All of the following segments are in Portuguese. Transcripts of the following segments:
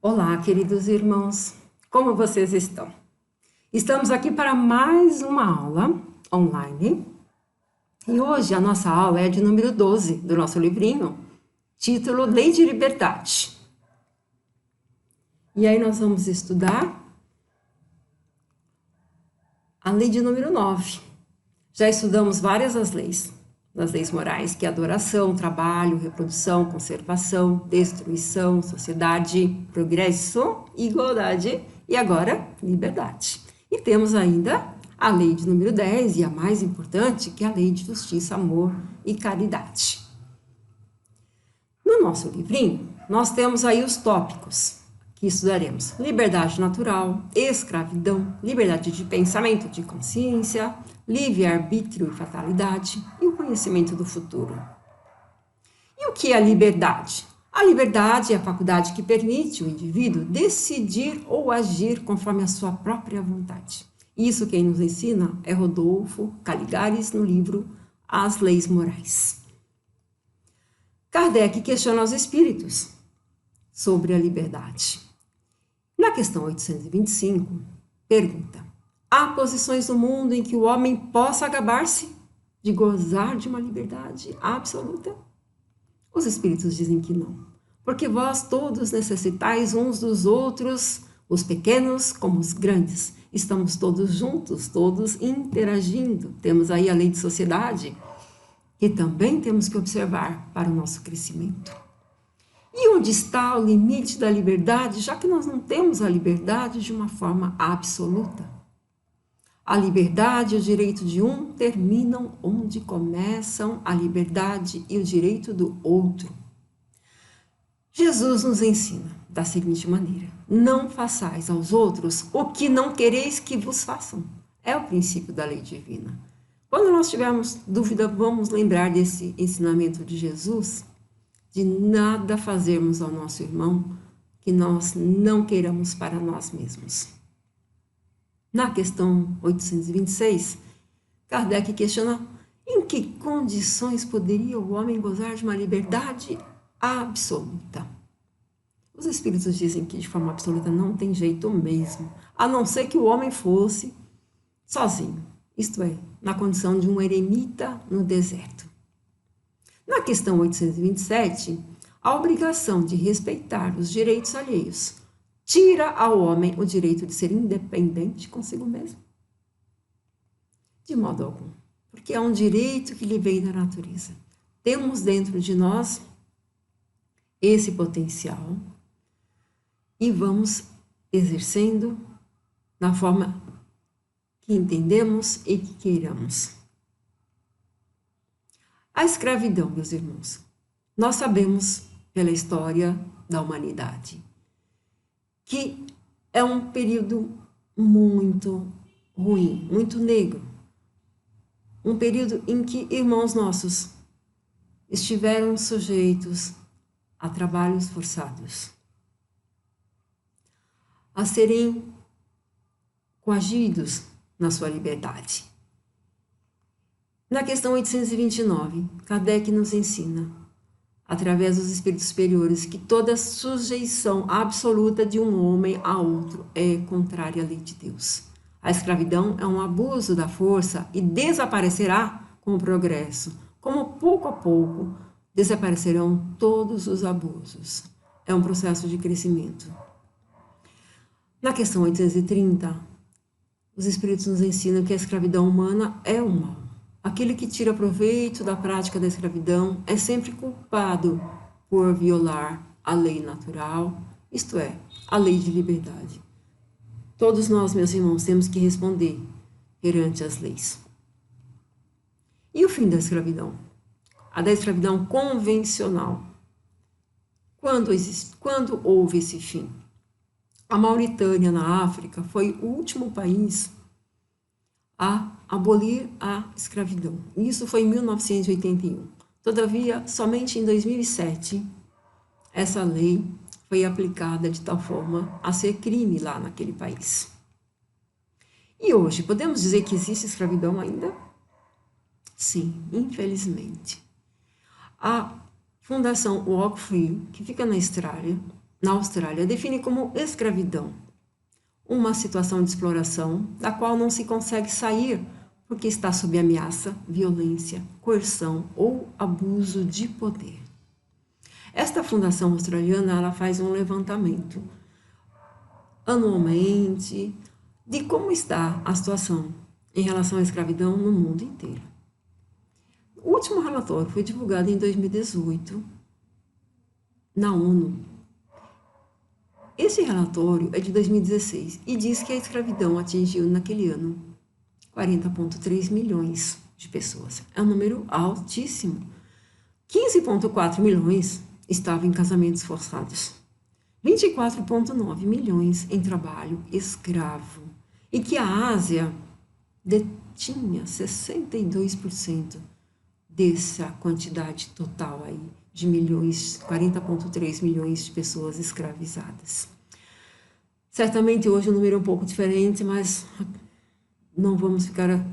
Olá, queridos irmãos, como vocês estão? Estamos aqui para mais uma aula online e hoje a nossa aula é de número 12 do nosso livrinho, título Lei de Liberdade. E aí nós vamos estudar a lei de número 9. Já estudamos várias das leis morais, que é adoração, trabalho, reprodução, conservação, destruição, sociedade, progresso, igualdade e agora liberdade. E temos ainda a lei de número 10 e a mais importante, que é a lei de justiça, amor e caridade. No nosso livrinho, nós temos aí os tópicos que estudaremos: liberdade natural, escravidão, liberdade de pensamento, de consciência, livre-arbítrio e fatalidade e o conhecimento do futuro. E o que é a liberdade? A liberdade é a faculdade que permite o indivíduo decidir ou agir conforme a sua própria vontade. Isso quem nos ensina é Rodolfo Caligares no livro As Leis Morais. Kardec questiona os espíritos sobre a liberdade. Na questão 825, pergunta: há posições no mundo em que o homem possa gabar-se de gozar de uma liberdade absoluta? Os espíritos dizem que não, porque vós todos necessitais uns dos outros, os pequenos como os grandes. Estamos todos juntos, todos interagindo. Temos aí a lei de sociedade, que também temos que observar para o nosso crescimento. E onde está o limite da liberdade, já que nós não temos a liberdade de uma forma absoluta? A liberdade e o direito de um terminam onde começam a liberdade e o direito do outro. Jesus nos ensina da seguinte maneira: não façais aos outros o que não quereis que vos façam. É o princípio da lei divina. Quando nós tivermos dúvida, vamos lembrar desse ensinamento de Jesus, de nada fazermos ao nosso irmão que nós não queiramos para nós mesmos. Na questão 826, Kardec questiona em que condições poderia o homem gozar de uma liberdade absoluta. Os espíritos dizem que de forma absoluta não tem jeito mesmo, a não ser que o homem fosse sozinho, isto é, na condição de um eremita no deserto. Na questão 827, a obrigação de respeitar os direitos alheios tira ao homem o direito de ser independente consigo mesmo? De modo algum, porque é um direito que lhe vem da natureza. Temos dentro de nós esse potencial e vamos exercendo na forma que entendemos e que queiramos. A escravidão, meus irmãos, nós sabemos pela história da humanidade que é um período muito ruim, muito negro. Um período em que irmãos nossos estiveram sujeitos a trabalhos forçados, a serem coagidos na sua liberdade. Na questão 829, Kardec nos ensina, através dos espíritos superiores, que toda sujeição absoluta de um homem a outro é contrária à lei de Deus. A escravidão é um abuso da força e desaparecerá com o progresso, como pouco a pouco desaparecerão todos os abusos. É um processo de crescimento. Na questão 830, os espíritos nos ensinam que a escravidão humana é um mal. Aquele que tira proveito da prática da escravidão é sempre culpado por violar a lei natural, isto é, a lei de liberdade. Todos nós, meus irmãos, temos que responder perante as leis. E o fim da escravidão? A da escravidão convencional. Quando houve esse fim? A Mauritânia, na África, foi o último país a abolir a escravidão. Isso foi em 1981. Todavia, somente em 2007, essa lei foi aplicada de tal forma a ser crime lá naquele país. E hoje, podemos dizer que existe escravidão ainda? Sim, infelizmente. A Fundação Walk Free, que fica na Austrália, na Austrália, define como escravidão uma situação de exploração da qual não se consegue sair porque está sob ameaça, violência, coerção ou abuso de poder. Esta fundação australiana ela faz um levantamento anualmente de como está a situação em relação à escravidão no mundo inteiro. O último relatório foi divulgado em 2018 na ONU. Esse relatório é de 2016 e diz que a escravidão atingiu naquele ano 40,3 milhões de pessoas. É um número altíssimo. 15,4 milhões estavam em casamentos forçados. 24,9 milhões em trabalho escravo. E que a Ásia detinha 62% dessa quantidade total aí de milhões, 40,3 milhões de pessoas escravizadas. Certamente hoje o número é um pouco diferente, mas não vamos ficar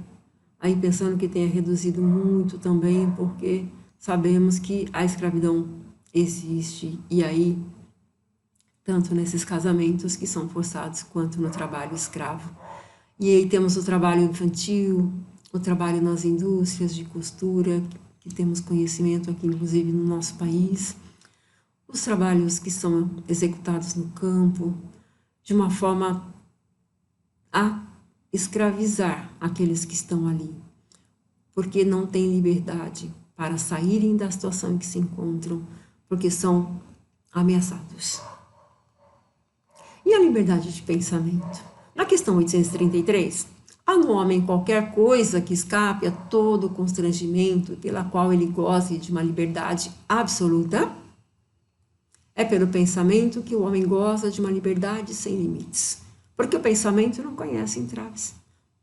aí pensando que tenha reduzido muito também, porque sabemos que a escravidão existe e aí, tanto nesses casamentos que são forçados, quanto no trabalho escravo. E aí temos o trabalho infantil, o trabalho nas indústrias de costura, que temos conhecimento aqui, inclusive no nosso país, os trabalhos que são executados no campo, de uma forma a escravizar aqueles que estão ali, porque não têm liberdade para saírem da situação em que se encontram, porque são ameaçados. E a liberdade de pensamento? Na questão 833, há no homem qualquer coisa que escape a todo o constrangimento pela qual ele goze de uma liberdade absoluta? É pelo pensamento que o homem goza de uma liberdade sem limites, porque o pensamento não conhece entraves.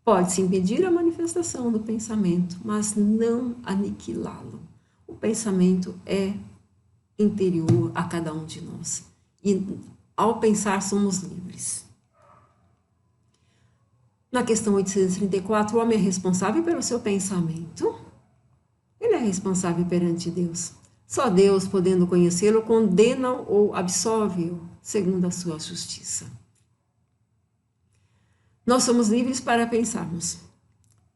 Pode-se impedir a manifestação do pensamento, mas não aniquilá-lo. O pensamento é interior a cada um de nós, e ao pensar somos livres. Na questão 834, o homem é responsável pelo seu pensamento? Ele é responsável perante Deus. Só Deus, podendo conhecê-lo, condena ou absolve-o, segundo a sua justiça. Nós somos livres para pensarmos,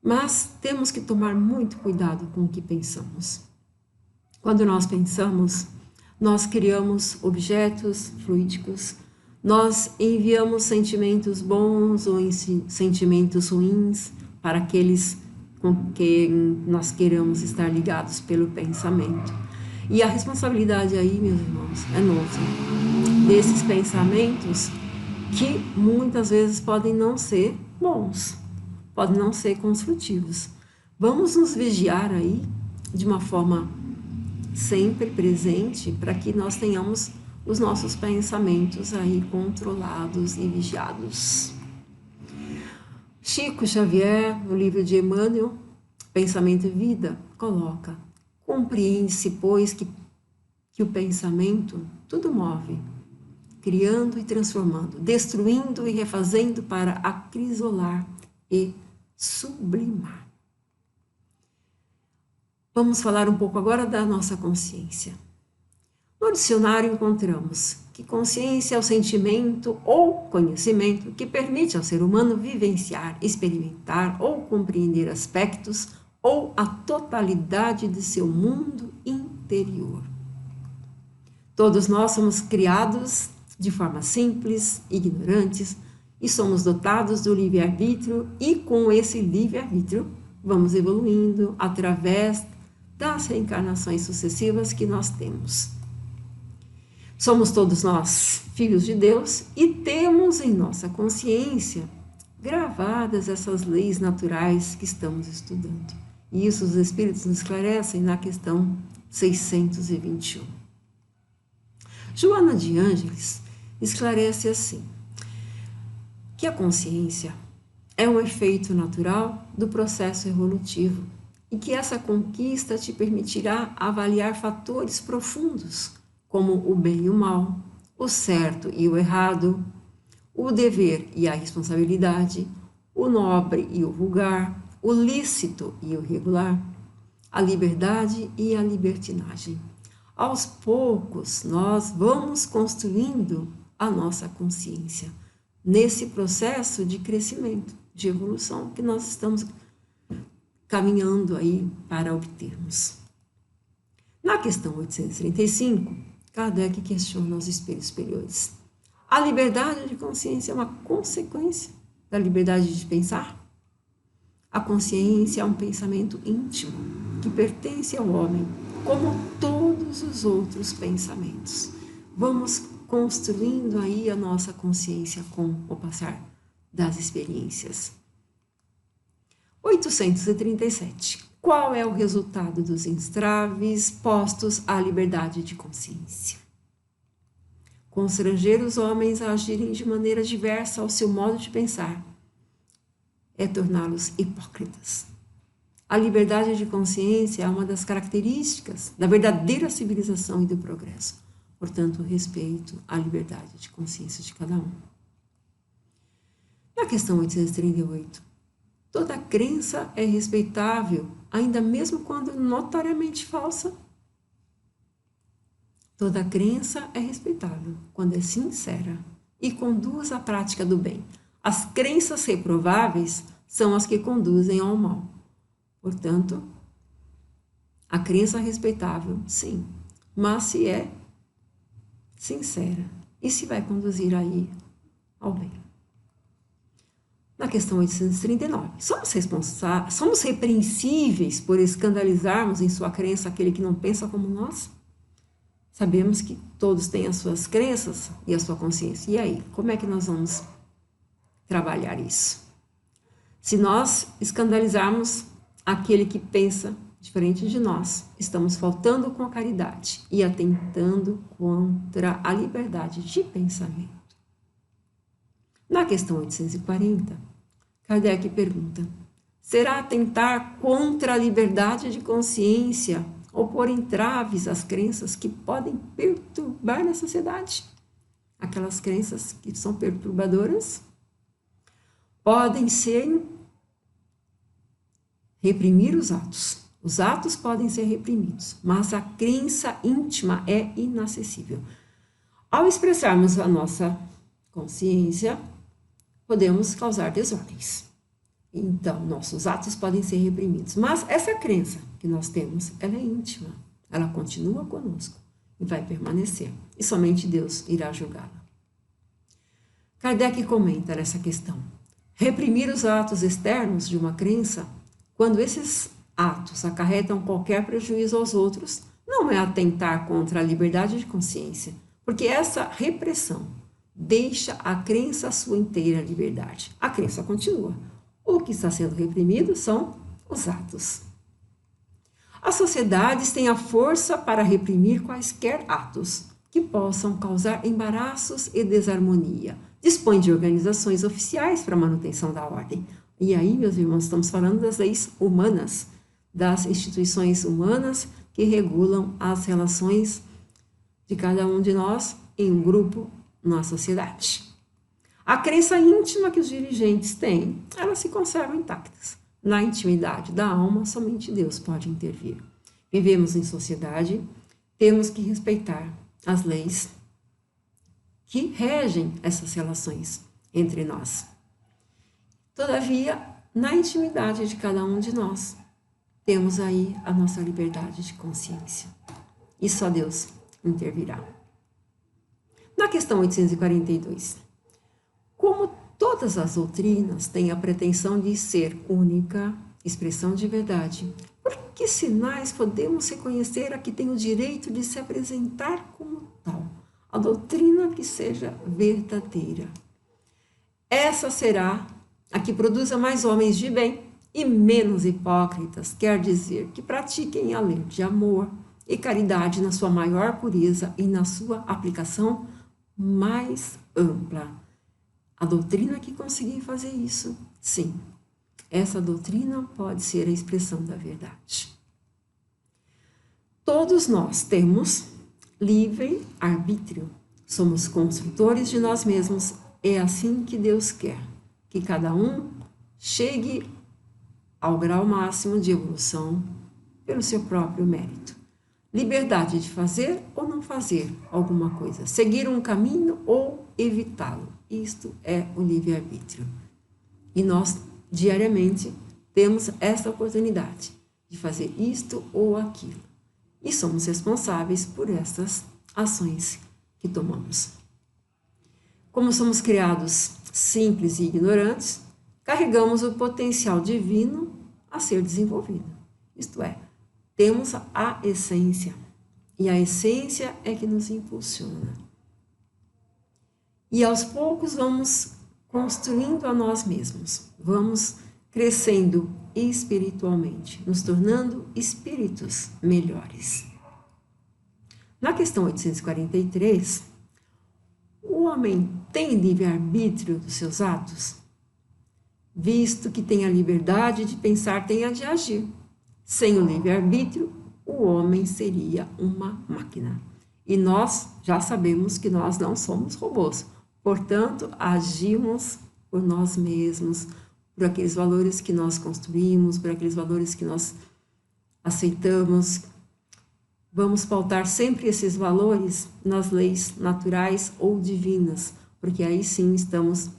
mas temos que tomar muito cuidado com o que pensamos. Quando nós pensamos, nós criamos objetos fluídicos, nós enviamos sentimentos bons ou sentimentos ruins para aqueles com quem nós queremos estar ligados pelo pensamento. E a responsabilidade aí, meus irmãos, é nossa, desses pensamentos que muitas vezes podem não ser bons, podem não ser construtivos. Vamos nos vigiar aí de uma forma sempre presente para que nós tenhamos os nossos pensamentos aí controlados e vigiados. Chico Xavier, no livro de Emmanuel, Pensamento e Vida, coloca: compreende-se, pois, que o pensamento tudo move, criando e transformando, destruindo e refazendo para acrisolar e sublimar. Vamos falar um pouco agora da nossa consciência. No dicionário encontramos que consciência é o sentimento ou conhecimento que permite ao ser humano vivenciar, experimentar ou compreender aspectos ou a totalidade de seu mundo interior. Todos nós somos criados de forma simples, ignorantes, e somos dotados do livre-arbítrio, e com esse livre-arbítrio vamos evoluindo através das reencarnações sucessivas que nós temos. Somos todos nós filhos de Deus e temos em nossa consciência gravadas essas leis naturais que estamos estudando. E isso os Espíritos nos esclarecem na questão 621. Joana de Ângeles esclarece assim, que a consciência é um efeito natural do processo evolutivo e que essa conquista te permitirá avaliar fatores profundos, como o bem e o mal, o certo e o errado, o dever e a responsabilidade, o nobre e o vulgar, o lícito e o regular, a liberdade e a libertinagem. aos poucos, nós vamos construindo a nossa consciência nesse processo de crescimento, de evolução que nós estamos caminhando aí para obtermos. Na questão 835, Kardec questiona os espíritos superiores. A liberdade de consciência é uma consequência da liberdade de pensar? A consciência é um pensamento íntimo que pertence ao homem, como todos os outros pensamentos. Vamos construindo aí a nossa consciência com o passar das experiências. 837. Qual é o resultado dos entraves postos à liberdade de consciência? Constranger os homens a agirem de maneira diversa ao seu modo de pensar é torná-los hipócritas. A liberdade de consciência é uma das características da verdadeira civilização e do progresso. Portanto, respeito à liberdade de consciência de cada um. Na questão 838, toda crença é respeitável, ainda mesmo quando notoriamente falsa. Toda crença é respeitável quando é sincera e conduz à prática do bem. As crenças reprováveis são as que conduzem ao mal. Portanto, a crença é respeitável, sim, mas se é sincera e se vai conduzir aí ao bem. Na questão 839, somos repreensíveis por escandalizarmos em sua crença aquele que não pensa como nós? Sabemos que todos têm as suas crenças e a sua consciência. E aí, como é que nós vamos trabalhar isso? Se nós escandalizarmos aquele que pensa diferente de nós, estamos faltando com a caridade e atentando contra a liberdade de pensamento. Na questão 840, Kardec pergunta: será atentar contra a liberdade de consciência ou pôr entraves às crenças que podem perturbar a sociedade? Aquelas crenças que são perturbadoras podem ser reprimir os atos. Os atos podem ser reprimidos, mas a crença íntima é inacessível. Ao expressarmos a nossa consciência, podemos causar desordens. Então, nossos atos podem ser reprimidos. Mas essa crença que nós temos, ela é íntima. Ela continua conosco e vai permanecer. E somente Deus irá julgá-la. Kardec comenta nessa questão. Reprimir os atos externos de uma crença, quando esses atos acarretam qualquer prejuízo aos outros, não é atentar contra a liberdade de consciência, porque essa repressão deixa a crença a sua inteira liberdade. A crença continua. O que está sendo reprimido são os atos. As sociedades têm a força para reprimir quaisquer atos que possam causar embaraços e desarmonia. Dispõe de organizações oficiais para a manutenção da ordem. E aí, meus irmãos, estamos falando das leis humanas, das instituições humanas que regulam as relações de cada um de nós em um grupo na sociedade. A crença íntima que os dirigentes têm, elas se conservam intactas. Na intimidade da alma, somente Deus pode intervir. Vivemos em sociedade, temos que respeitar as leis que regem essas relações entre nós. Todavia, na intimidade de cada um de nós, temos aí a nossa liberdade de consciência. E só Deus intervirá. Na questão 842, como todas as doutrinas têm a pretensão de ser única, expressão de verdade, por que sinais podemos reconhecer a que tem o direito de se apresentar como tal? A doutrina que seja verdadeira. Essa será a que produza mais homens de bem e menos hipócritas, quer dizer que pratiquem a lei de amor e caridade na sua maior pureza e na sua aplicação mais ampla. A doutrina que conseguir fazer isso, sim, essa doutrina pode ser a expressão da verdade. Todos nós temos livre arbítrio, somos construtores de nós mesmos, é assim que Deus quer, que cada um chegue ao grau máximo de evolução pelo seu próprio mérito. liberdade de fazer ou não fazer alguma coisa, seguir um caminho ou evitá-lo. Isto é o livre-arbítrio. E nós, diariamente, temos essa oportunidade de fazer isto ou aquilo. E somos responsáveis por essas ações que tomamos. Como somos criados simples e ignorantes, carregamos o potencial divino a ser desenvolvido. Isto é, temos a essência. E a essência é que nos impulsiona. E aos poucos vamos construindo a nós mesmos. Vamos crescendo espiritualmente, nos tornando espíritos melhores. Na questão 843, o homem tem livre-arbítrio dos seus atos? Visto que tem a liberdade de pensar, tem a de agir. Sem o livre-arbítrio, o homem seria uma máquina. E nós já sabemos que nós não somos robôs. Portanto, agimos por nós mesmos, por aqueles valores que nós construímos, por aqueles valores que nós aceitamos. Vamos pautar sempre esses valores nas leis naturais ou divinas, porque aí sim estamos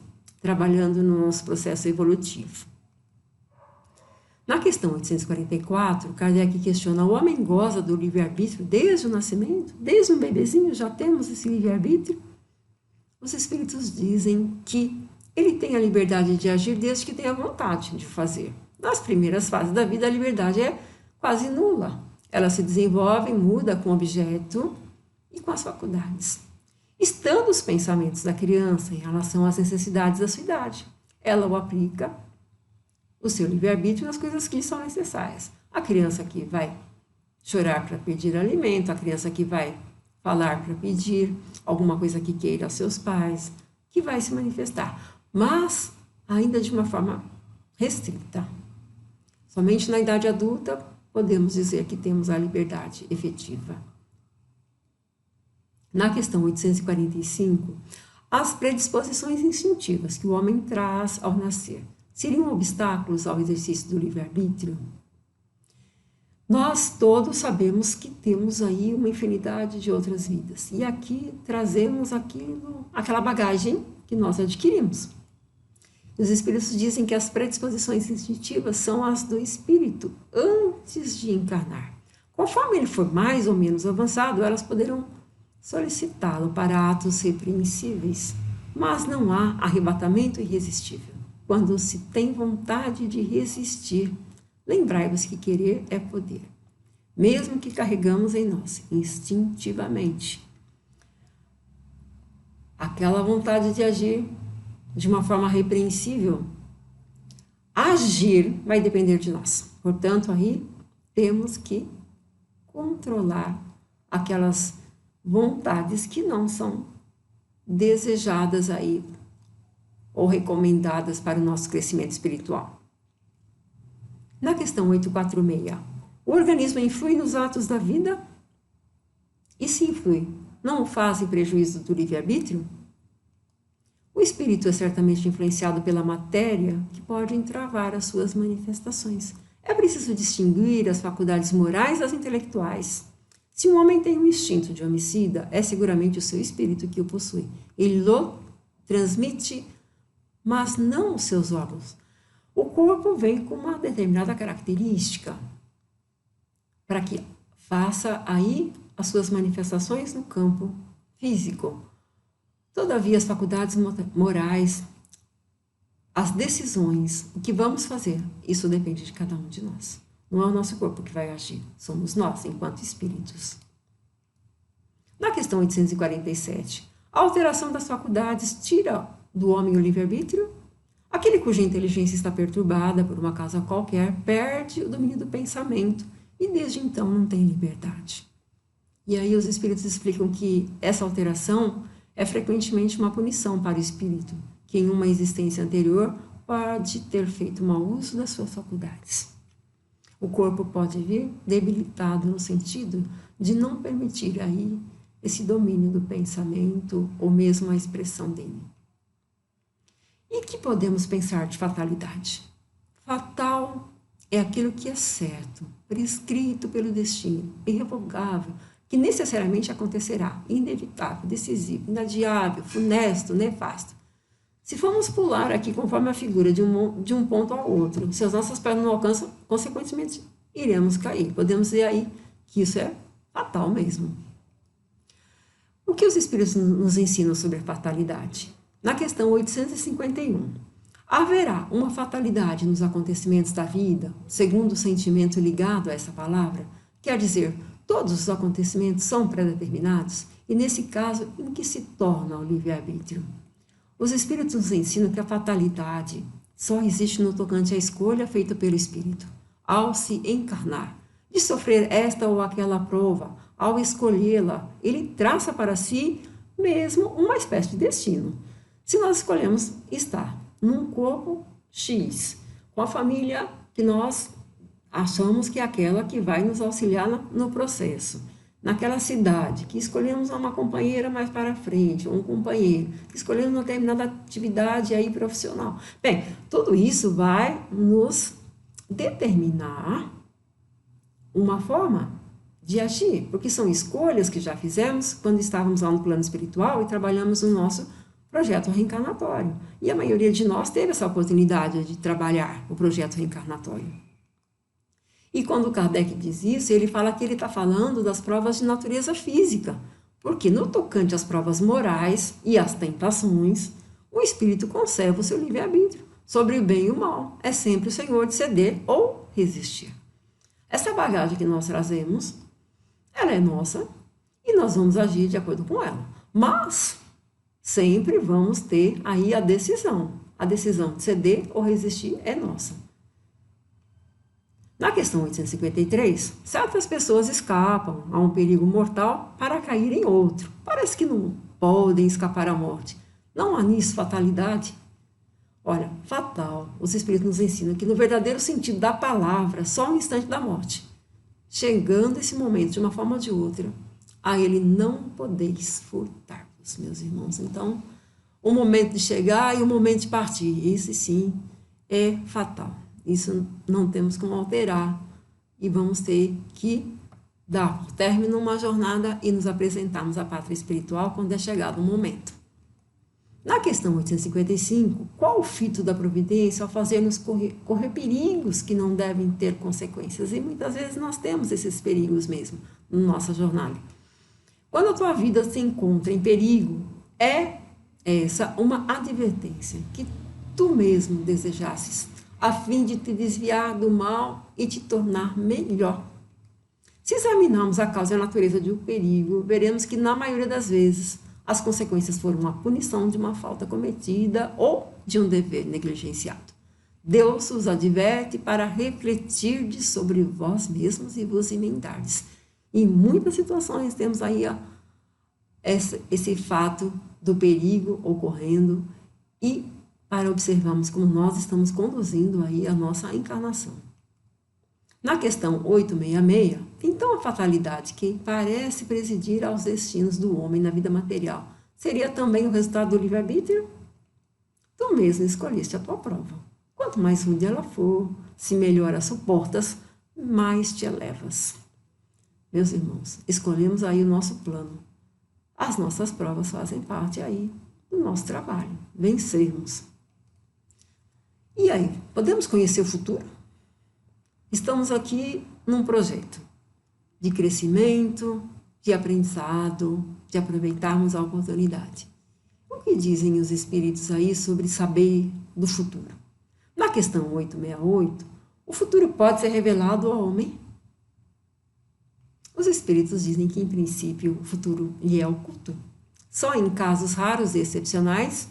trabalhando no nosso processo evolutivo. Na questão 844, Kardec questiona: o homem goza do livre-arbítrio desde o nascimento? Desde um bebezinho já temos esse livre-arbítrio? Os espíritos dizem que ele tem a liberdade de agir desde que tenha vontade de fazer. Nas primeiras fases da vida, a liberdade é quase nula. Ela se desenvolve, muda com o objeto e com as faculdades. Estando os pensamentos da criança em relação às necessidades da sua idade, ela o aplica, o seu livre-arbítrio, nas coisas que são necessárias. A criança que vai chorar para pedir alimento, a criança que vai falar para pedir alguma coisa que queira aos seus pais, que vai se manifestar, mas ainda de uma forma restrita. Somente na idade adulta podemos dizer que temos a liberdade efetiva. Na questão 845, as predisposições instintivas que o homem traz ao nascer seriam obstáculos ao exercício do livre-arbítrio? Nós todos sabemos que temos aí uma infinidade de outras vidas. E aqui trazemos aquela bagagem que nós adquirimos. Os espíritos dizem que as predisposições instintivas são as do espírito antes de encarnar. Conforme ele for mais ou menos avançado, elas poderão solicitá-lo para atos repreensíveis. Mas não há arrebatamento irresistível. Quando se tem vontade de resistir, lembrai-vos que querer é poder, mesmo que carregamos em nós, instintivamente, aquela vontade de agir de uma forma repreensível. Agir vai depender de nós. Portanto, aí temos que controlar aquelas vontades que não são desejadas aí ou recomendadas para o nosso crescimento espiritual. Na questão 846, o organismo influi nos atos da vida? E se influi, não o faz em prejuízo do livre-arbítrio? O espírito é certamente influenciado pela matéria, que pode entravar as suas manifestações. É preciso distinguir as faculdades morais das intelectuais. Se um homem tem um instinto de homicida, é seguramente o seu espírito que o possui. Ele o transmite, mas não os seus órgãos. O corpo vem com uma determinada característica para que faça aí as suas manifestações no campo físico. Todavia, as faculdades morais, as decisões, o que vamos fazer, isso depende de cada um de nós. Não é o nosso corpo que vai agir, somos nós, enquanto espíritos. Na questão 847, a alteração das faculdades tira do homem o livre-arbítrio? Aquele cuja inteligência está perturbada por uma causa qualquer perde o domínio do pensamento e desde então não tem liberdade. E aí os espíritos explicam que essa alteração é frequentemente uma punição para o espírito, que em uma existência anterior pode ter feito mau uso das suas faculdades. O corpo pode vir debilitado no sentido de não permitir aí esse domínio do pensamento ou mesmo a expressão dele. E que podemos pensar de fatalidade? Fatal é aquilo que é certo, prescrito pelo destino, irrevogável, que necessariamente acontecerá, inevitável, decisivo, inadiável, funesto, nefasto. Se formos pular aqui conforme a figura de um ponto ao outro, se as nossas pernas não alcançam, consequentemente, iremos cair. Podemos dizer aí que isso é fatal mesmo. O que os Espíritos nos ensinam sobre a fatalidade? Na questão 851, haverá uma fatalidade nos acontecimentos da vida, segundo o sentimento ligado a essa palavra? Quer dizer, todos os acontecimentos são predeterminados? E nesse caso, em que se torna o livre-arbítrio? Os Espíritos nos ensinam que a fatalidade só existe no tocante à escolha feita pelo Espírito, ao se encarnar, de sofrer esta ou aquela prova, ao escolhê-la, ele traça para si mesmo uma espécie de destino. Se nós escolhemos estar num corpo X, com a família que nós achamos que é aquela que vai nos auxiliar no processo, naquela cidade, que escolhemos uma companheira mais para frente, ou um companheiro, que escolhemos uma determinada atividade aí profissional. Bem, tudo isso vai nos determinar uma forma de agir, porque são escolhas que já fizemos quando estávamos lá no plano espiritual e trabalhamos no nosso projeto reencarnatório. E a maioria de nós teve essa oportunidade de trabalhar o projeto reencarnatório. E quando Kardec diz isso, ele fala que ele está falando das provas de natureza física, porque no tocante às provas morais e às tentações, o espírito conserva o seu livre-arbítrio sobre o bem e o mal. É sempre o senhor de ceder ou resistir. Essa bagagem que nós trazemos, ela é nossa e nós vamos agir de acordo com ela. Mas sempre vamos ter aí a decisão. A decisão de ceder ou resistir é nossa. Na questão 853, certas pessoas escapam a um perigo mortal para cair em outro. Parece que não podem escapar à morte. Não há nisso fatalidade? Olha, fatal, os Espíritos nos ensinam que no verdadeiro sentido da palavra, só um instante da morte, chegando esse momento de uma forma ou de outra, a ele não podeis furtar-vos, meus irmãos. Então, o momento de chegar e o momento de partir, esse sim é fatal. Isso não temos como alterar e vamos ter que dar por término uma jornada e nos apresentarmos à pátria espiritual quando é chegado o momento. Na questão 855, qual o fito da providência ao fazer-nos correr perigos que não devem ter consequências? E muitas vezes nós temos esses perigos mesmo na nossa jornada. Quando a tua vida se encontra em perigo, é essa uma advertência que tu mesmo desejasses, a fim de te desviar do mal e te tornar melhor. Se examinarmos a causa e a natureza de um perigo, veremos que, na maioria das vezes, as consequências foram a punição de uma falta cometida ou de um dever negligenciado. Deus os adverte para refletir sobre vós mesmos e vos emendardes. Em muitas situações temos aí esse fato do perigo ocorrendo e para observarmos como nós estamos conduzindo aí a nossa encarnação. Na questão 866, então a fatalidade que parece presidir aos destinos do homem na vida material seria também o resultado do livre-arbítrio? Tu mesmo escolheste a tua prova. Quanto mais rude ela for, se melhor a suportas, mais te elevas. Meus irmãos, escolhemos aí o nosso plano. As nossas provas fazem parte aí do nosso trabalho, vencermos. E aí, podemos conhecer o futuro? Estamos aqui num projeto de crescimento, de aprendizado, de aproveitarmos a oportunidade. O que dizem os Espíritos aí sobre saber do futuro? Na questão 868, o futuro pode ser revelado ao homem? Os Espíritos dizem que, em princípio, o futuro lhe é oculto. Só em casos raros e excepcionais,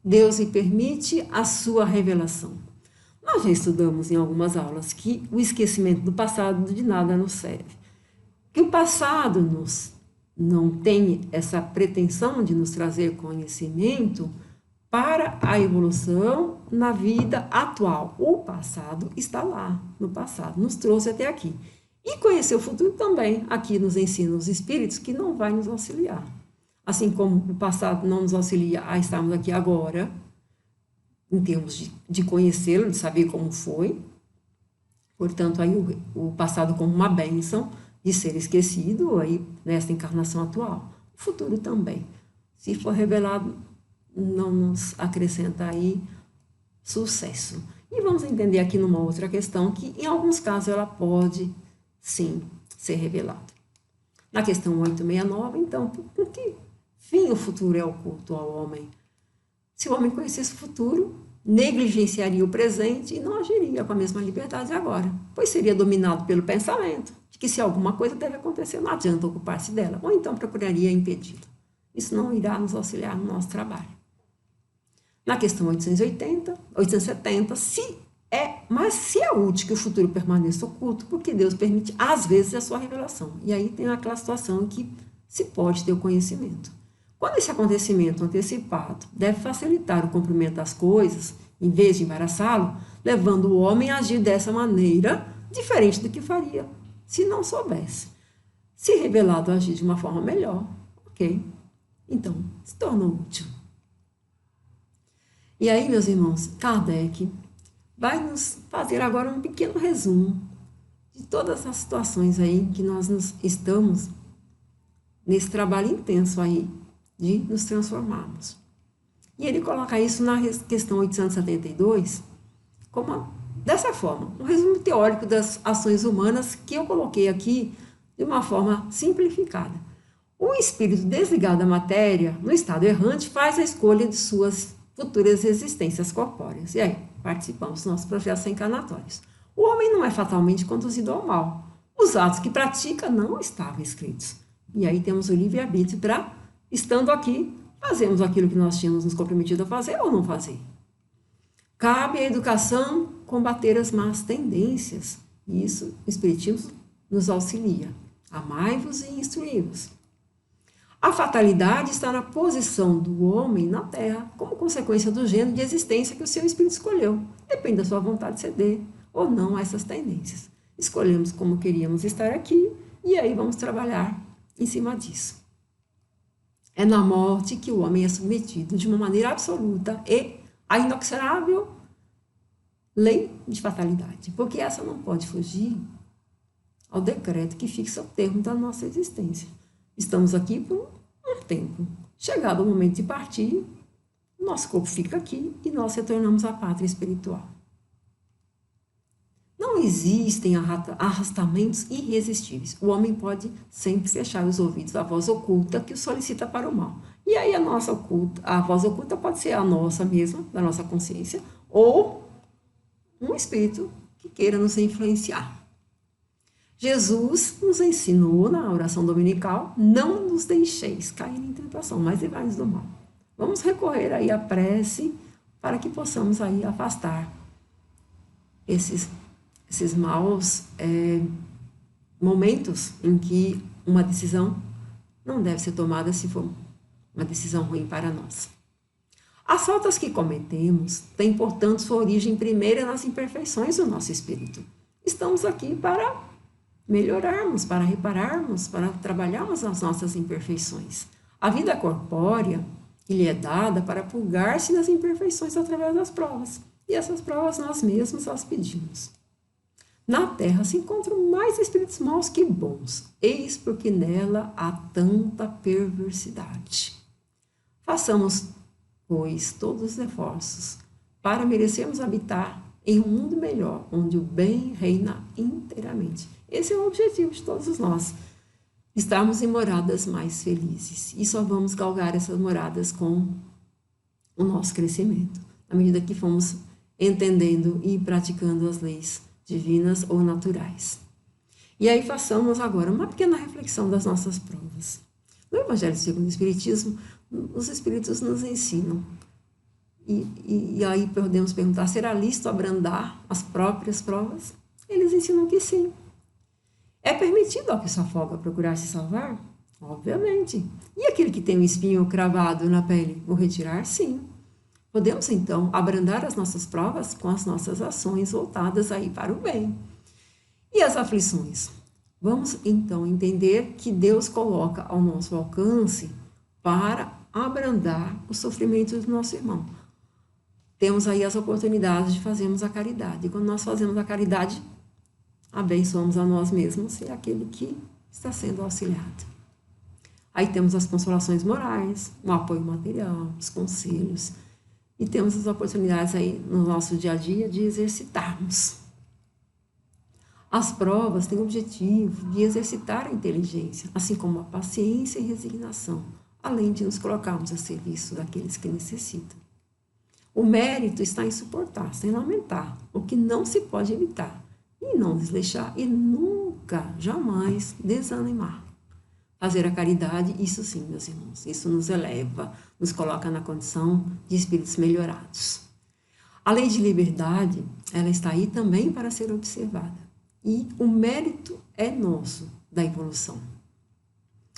Deus lhe permite a sua revelação. Nós já estudamos em algumas aulas que o esquecimento do passado de nada nos serve. Que o passado não tem essa pretensão de nos trazer conhecimento para a evolução na vida atual. O passado está lá, no passado, nos trouxe até aqui. E conhecer o futuro também, aqui nos ensinam os Espíritos, que não vai nos auxiliar. Assim como o passado não nos auxilia a estarmos aqui agora, em termos de conhecê-lo, de saber como foi, Portanto, aí o passado como uma bênção de ser esquecido aí nesta encarnação atual. O futuro também. Se for revelado, não nos acrescenta aí sucesso. E vamos entender aqui numa outra questão que, em alguns casos, ela pode, sim, ser revelada. Na questão 869, então, por que fim o futuro é oculto ao homem? Se o homem conhecesse o futuro, negligenciaria o presente e não agiria com a mesma liberdade agora, pois seria dominado pelo pensamento de que se alguma coisa deve acontecer, não adianta ocupar-se dela, ou então procuraria impedi-la. Isso não irá nos auxiliar no nosso trabalho. Na questão 870, mas se é útil que o futuro permaneça oculto, porque Deus permite, às vezes, a sua revelação. E aí tem aquela situação em que se pode ter o conhecimento. Quando esse acontecimento antecipado deve facilitar o cumprimento das coisas, em vez de embaraçá-lo, levando o homem a agir dessa maneira, diferente do que faria se não soubesse. Se revelado agir de uma forma melhor, ok? Então, se tornou útil. E aí, meus irmãos, Kardec vai nos fazer agora um pequeno resumo de todas as situações aí que nós estamos nesse trabalho intenso aí de nos transformarmos. E ele coloca isso na questão 872 como dessa forma, um resumo teórico das ações humanas que eu coloquei aqui de uma forma simplificada. O espírito desligado da matéria, no estado errante, faz a escolha de suas futuras existências corpóreas. E aí, participamos dos nossos processos encarnatórios. O homem não é fatalmente conduzido ao mal. Os atos que pratica não estavam escritos. E aí temos o livre-arbítrio para, estando aqui, fazermos aquilo que nós tínhamos nos comprometido a fazer ou não fazer. Cabe à educação combater as más tendências. E isso o Espiritismo nos auxilia. Amai-vos e instruí-vos. A fatalidade está na posição do homem na Terra, como consequência do gênero de existência que o seu espírito escolheu. Depende da sua vontade de ceder ou não a essas tendências. Escolhemos como queríamos estar aqui e aí vamos trabalhar em cima disso. É na morte que o homem é submetido de uma maneira absoluta e a inexorável lei de fatalidade, porque essa não pode fugir ao decreto que fixa o termo da nossa existência. Estamos aqui por um tempo. Chegado o momento de partir, nosso corpo fica aqui e nós retornamos à pátria espiritual. Não existem arrastamentos irresistíveis. O homem pode sempre fechar os ouvidos à voz oculta que o solicita para o mal. E aí a voz oculta pode ser a nossa mesma, da nossa consciência, ou um espírito que queira nos influenciar. Jesus nos ensinou na oração dominical, não nos deixeis cair em tentação, mas livrai-nos do mal. Vamos recorrer aí à prece para que possamos aí afastar esses maus momentos em que uma decisão não deve ser tomada se for uma decisão ruim para nós. As faltas que cometemos têm, portanto, sua origem primeira nas imperfeições do nosso espírito. Estamos aqui para melhorarmos, para repararmos, para trabalharmos as nossas imperfeições. A vida corpórea que lhe é dada para purgar-se das imperfeições através das provas. E essas provas nós mesmos as pedimos. Na terra se encontram mais espíritos maus que bons, eis porque nela há tanta perversidade. Façamos, pois, todos os esforços para merecermos habitar em um mundo melhor, onde o bem reina inteiramente. Esse é o objetivo de todos nós, estarmos em moradas mais felizes. E só vamos galgar essas moradas com o nosso crescimento, à medida que fomos entendendo e praticando as leis divinas ou naturais. E aí façamos agora uma pequena reflexão das nossas provas. No Evangelho segundo o Espiritismo, os Espíritos nos ensinam. E aí podemos perguntar, será lícito abrandar as próprias provas? Eles ensinam que sim. É permitido ao que se afoga procurar se salvar? Obviamente. E aquele que tem um espinho cravado na pele, o retirar? Sim. Podemos, então, abrandar as nossas provas com as nossas ações voltadas aí para o bem. E as aflições? Vamos, então, entender que Deus coloca ao nosso alcance para abrandar o sofrimento do nosso irmão. Temos aí as oportunidades de fazermos a caridade. E quando nós fazemos a caridade, abençoamos a nós mesmos e aquele que está sendo auxiliado. Aí temos as consolações morais, o apoio material, os conselhos, e temos as oportunidades aí no nosso dia a dia de exercitarmos. As provas têm o objetivo de exercitar a inteligência, assim como a paciência e resignação, além de nos colocarmos a serviço daqueles que necessitam. O mérito está em suportar, sem lamentar, o que não se pode evitar, e não desleixar e nunca, jamais desanimar. Fazer a caridade, isso sim, meus irmãos, isso nos eleva, nos coloca na condição de espíritos melhorados. A lei de liberdade, ela está aí também para ser observada. E o mérito é nosso da evolução.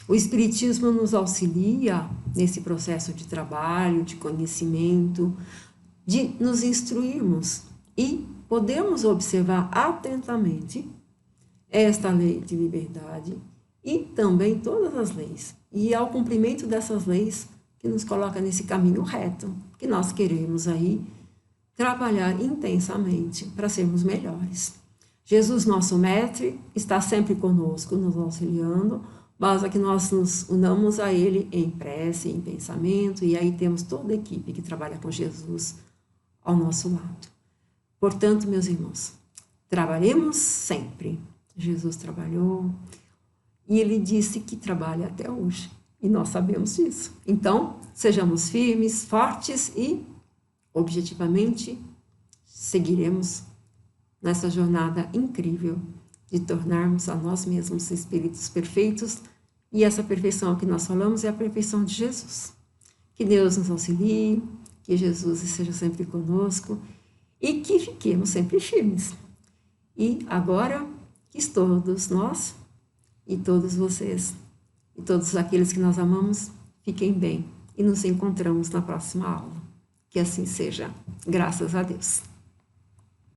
O Espiritismo nos auxilia nesse processo de trabalho, de conhecimento, de nos instruirmos e podemos observar atentamente esta lei de liberdade e também todas as leis. E ao cumprimento dessas leis que nos coloca nesse caminho reto, que nós queremos aí trabalhar intensamente para sermos melhores. Jesus, nosso mestre, está sempre conosco, nos auxiliando, basta que nós nos unamos a Ele em prece, em pensamento, e aí temos toda a equipe que trabalha com Jesus ao nosso lado. Portanto, meus irmãos, trabalhemos sempre. Jesus trabalhou e Ele disse que trabalha até hoje, e nós sabemos disso. Então, sejamos firmes, fortes e, objetivamente, seguiremos nessa jornada incrível de tornarmos a nós mesmos espíritos perfeitos, e essa perfeição que nós falamos é a perfeição de Jesus. Que Deus nos auxilie, que Jesus esteja sempre conosco e que fiquemos sempre firmes. E agora, que todos nós e todos vocês e todos aqueles que nós amamos fiquem bem e nos encontramos na próxima aula. Que assim seja. Graças a Deus.